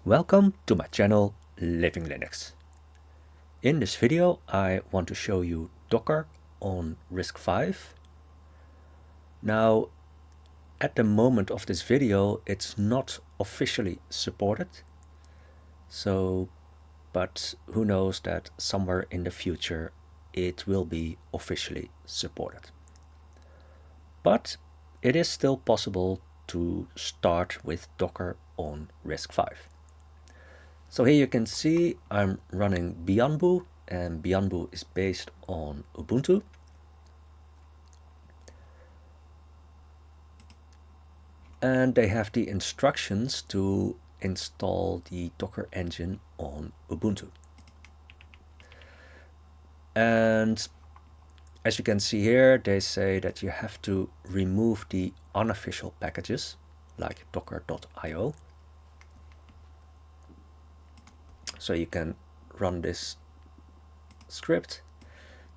Welcome to my channel Living Linux. In this video I want to show you Docker on RISC-V. Now at the moment of this video it's not officially supported, but who knows that somewhere in the future it will be officially supported. But it is still possible to start with Docker on RISC-V. So here you can see I'm running Bianbu, and Bianbu is based on Ubuntu. And they have the instructions to install the Docker engine on Ubuntu. And as you can see here, they say that you have to remove the unofficial packages like docker.io. So you can run this script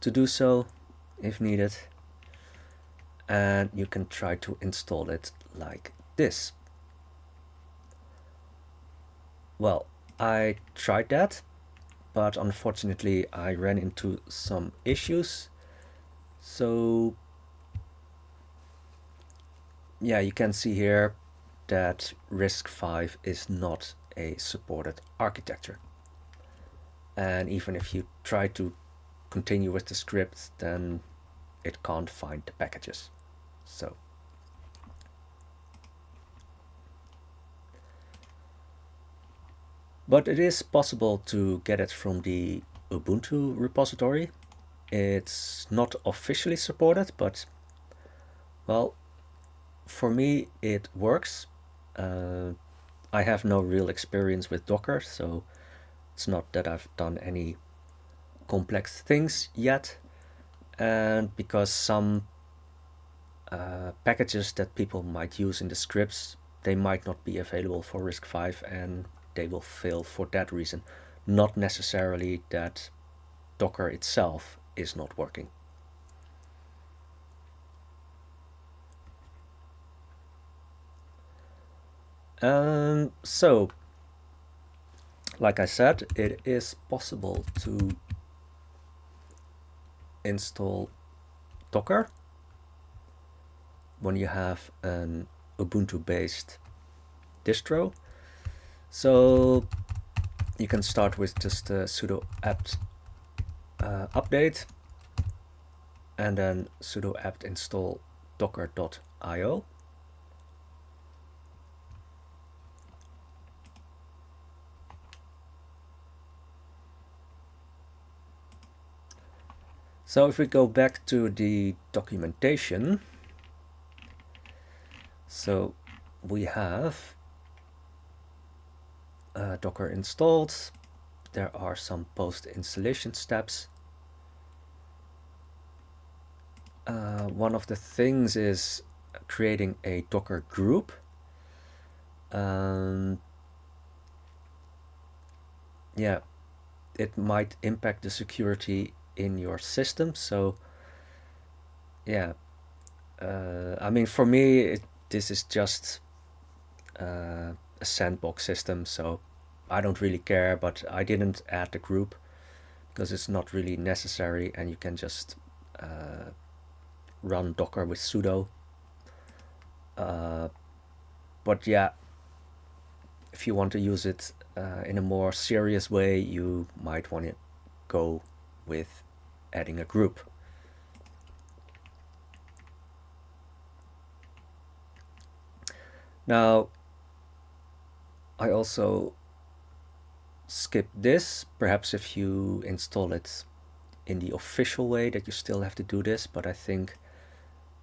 to do so if needed. And you can try to install it like this. Well, I tried that, but unfortunately I ran into some issues. So yeah, you can see here that RISC-V is not a supported architecture. And even if you try to continue with the script, then it can't find the packages. But it is possible to get it from the Ubuntu repository. It's not officially supported, but well, for me it works. I have no real experience with Docker, so it's not that I've done any complex things yet. And because some packages that people might use in the scripts, they might not be available for RISC-V and they will fail for that reason. Not necessarily that Docker itself is not working. So, like I said, it is possible to install Docker when you have an Ubuntu-based distro. So you can start with just sudo apt update and then sudo apt install docker.io. So if we go back to the documentation, so we have Docker installed. There are some post-installation steps. One of the things is creating a Docker group. Yeah, it might impact the security in your system. So yeah, I mean, for me, this is just a sandbox system, so I don't really care, but I didn't add the group because it's not really necessary, and you can just run Docker with sudo. But yeah, if you want to use it in a more serious way, you might want to go with adding a group. Now, I also skipped this. Perhaps if you install it in the official way that you still have to do this, but I think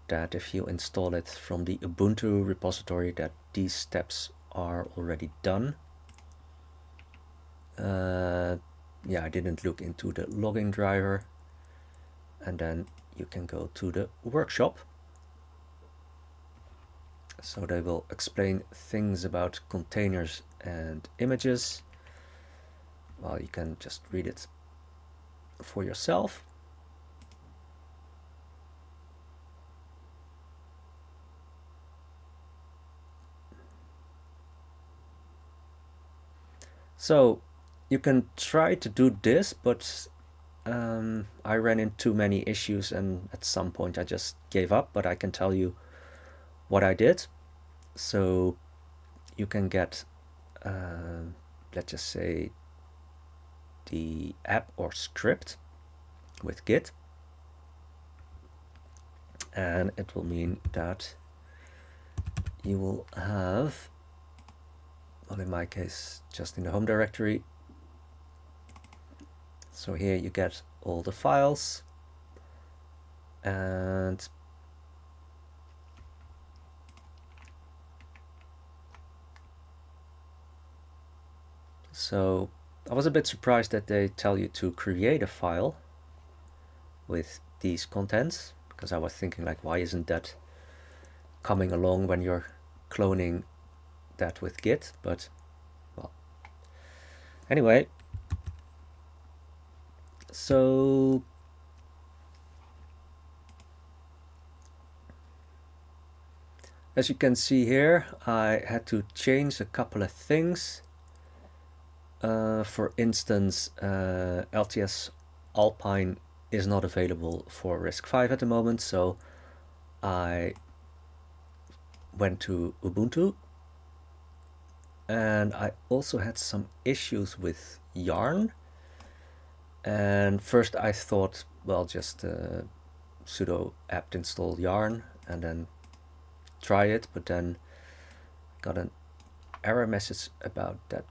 that if you install it from the Ubuntu repository, that these steps are already done. Yeah, I didn't look into the logging driver. And then you can go to the workshop. So they will explain things about containers and images. Well, you can just read it for yourself. So you can try to do this, but I ran into too many issues and at some point I just gave up, but I can tell you what I did. So you can get, let's just say, the app or script with Git, and it will mean that you will have, well, in my case, just in the home directory. So here you get all the files, and so I was a bit surprised that they tell you to create a file with these contents, because I was thinking like, why isn't that coming along when you're cloning that with Git? But well, anyway, so as you can see here, I had to change a couple of things. For instance, lts-alpine is not available for RISC-V at the moment, so I went to Ubuntu, and I also had some issues with yarn. And first I thought, well, just sudo apt install yarn and then try it, but then got an error message about that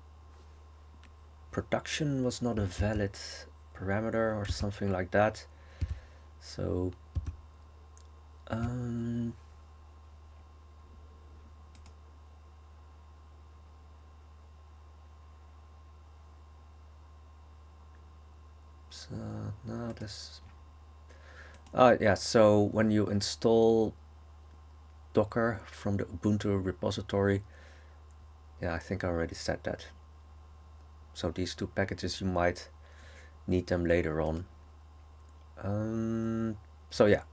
production was not a valid parameter or something like that. So now this, yeah, so when you install Docker from the Ubuntu repository, yeah, I think I already said that. So these two packages, you might need them later on. So yeah,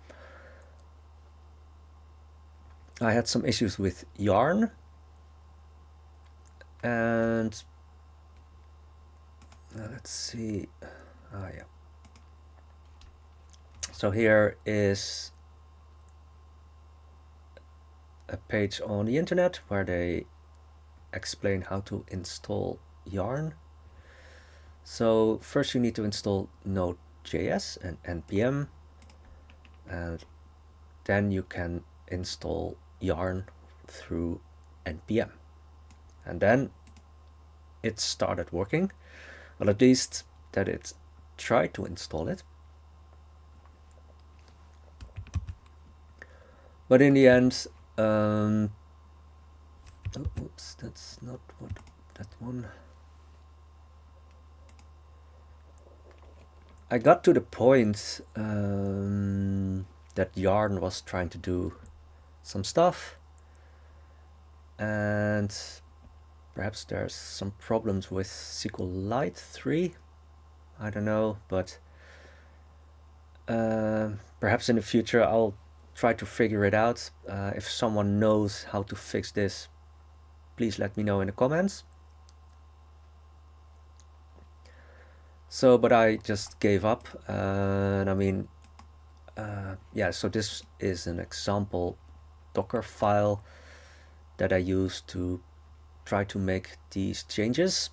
I had some issues with yarn, and let's see. Yeah. So here is a page on the internet where they explain how to install yarn. So first you need to install nodejs and npm, and then you can install yarn through npm, and then it started working. Well, at least that it tried to install it, but in the end, oh, oops, that's not what that one. I got to the point that yarn was trying to do some stuff, and perhaps there's some problems with SQLite 3. I don't know, but perhaps in the future I'll try to figure it out. If someone knows how to fix this, please let me know in the comments. So, but I just gave up, and I mean, yeah, so this is an example Dockerfile that I used to try to make these changes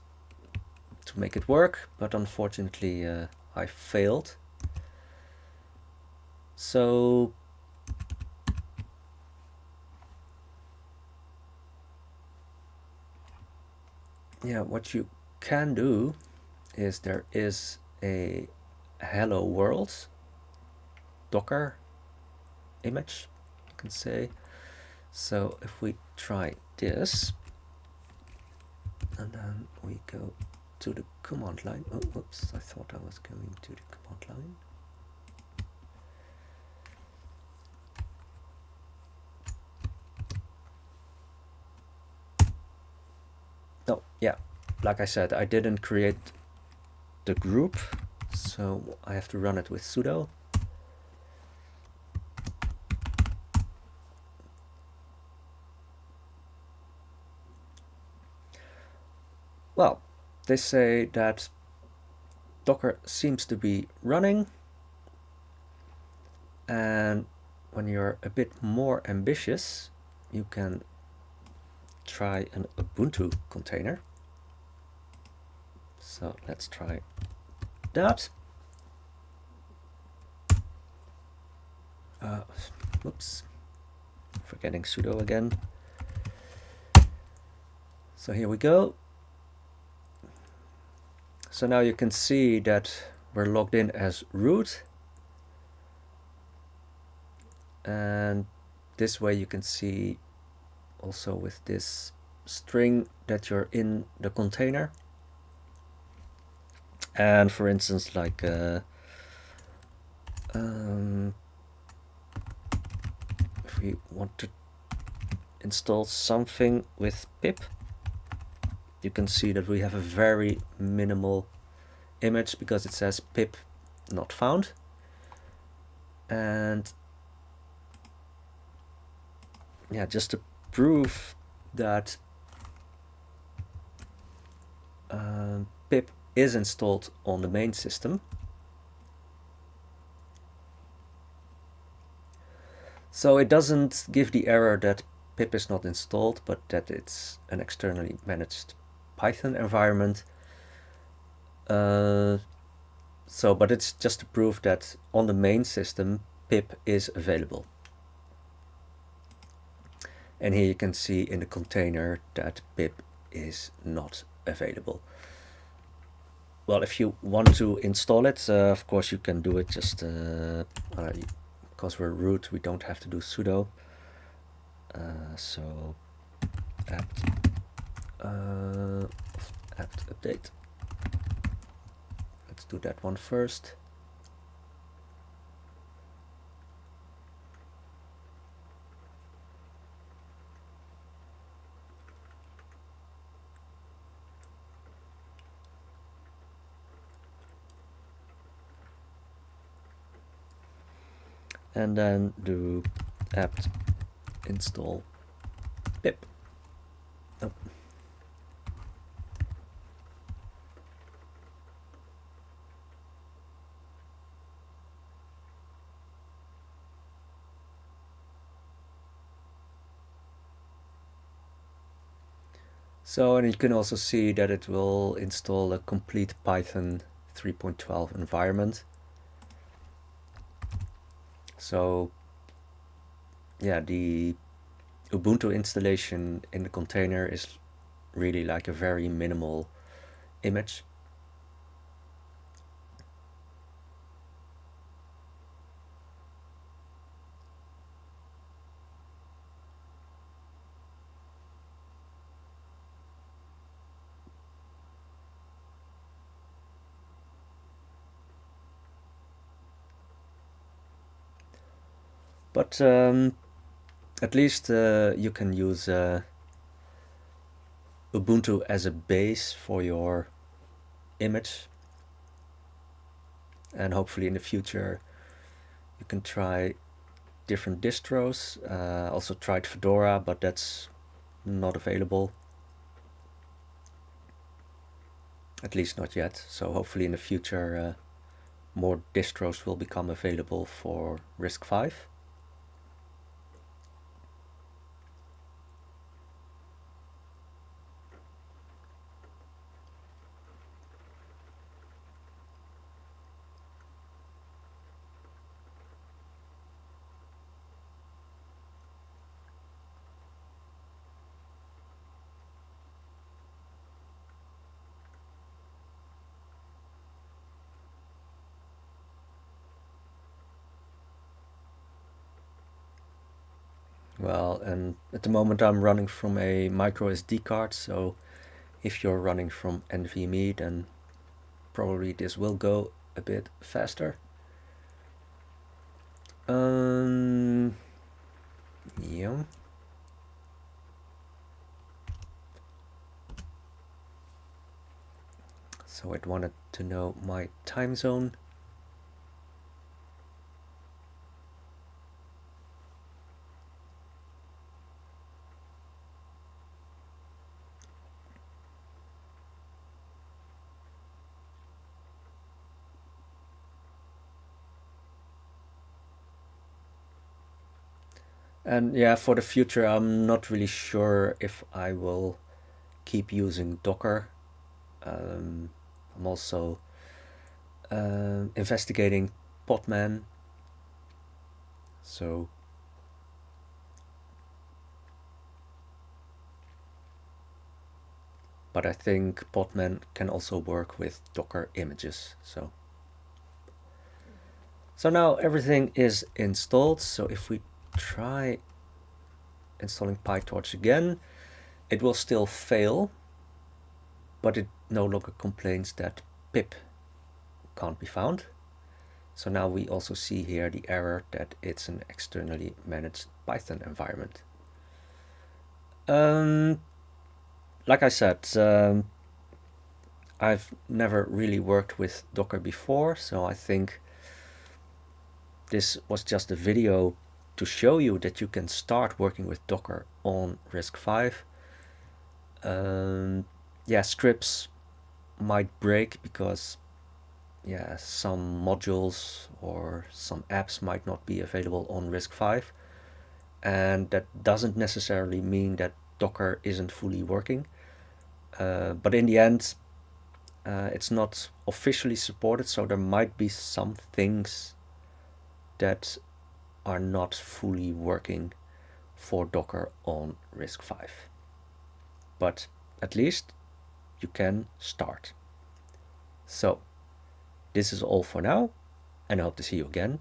to make it work, but unfortunately I failed. So yeah, what you can do is there is a hello world Docker image, you can say. So if we try this, and then we go to the command line. Oh, whoops, I thought I was going to the command line. Oh, yeah, like I said, I didn't create the group, so I have to run it with sudo. Well, they say that Docker seems to be running, and when you're a bit more ambitious, you can try an Ubuntu container. So let's try that. Oops, forgetting sudo again. So here we go. So now you can see that we're logged in as root. And this way you can see also with this string that you're in the container. And for instance, like if we want to install something with pip, you can see that we have a very minimal image because it says pip not found. And yeah, just to prove that pip is installed on the main system. So it doesn't give the error that pip is not installed, but that it's an externally managed Python environment. But it's just to prove that on the main system, pip is available. And here you can see in the container that pip is not available. Well, if you want to install it, of course you can do it just because we're root, we don't have to do sudo. So apt update. Let's do that one first. And then do apt install pip. Oh. So, and you can also see that it will install a complete Python 3.12 environment. So yeah, the Ubuntu installation in the container is really like a very minimal image. But at least you can use Ubuntu as a base for your image, and hopefully in the future you can try different distros. Also tried Fedora, but that's not available, at least not yet. So hopefully in the future more distros will become available for RISC-V. Well, and at the moment I'm running from a micro SD card, so if you're running from NVMe, then probably this will go a bit faster. Yeah. So it wanted to know my time zone. And yeah, for the future, I'm not really sure if I will keep using Docker. I'm also investigating Podman. So, but I think Podman can also work with Docker images. So now everything is installed. So if we try installing PyTorch again, it will still fail, but it no longer complains that pip can't be found. So now we also see here the error that it's an externally managed Python environment. Like I said, I've never really worked with Docker before, so I think this was just a video to show you that you can start working with Docker on RISC-V. Yeah, scripts might break because yeah, some modules or some apps might not be available on RISC-V, and that doesn't necessarily mean that Docker isn't fully working. But in the end, it's not officially supported, so there might be some things that are not fully working for Docker on RISC-V. But at least you can start. So this is all for now, and I hope to see you again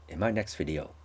in my next video.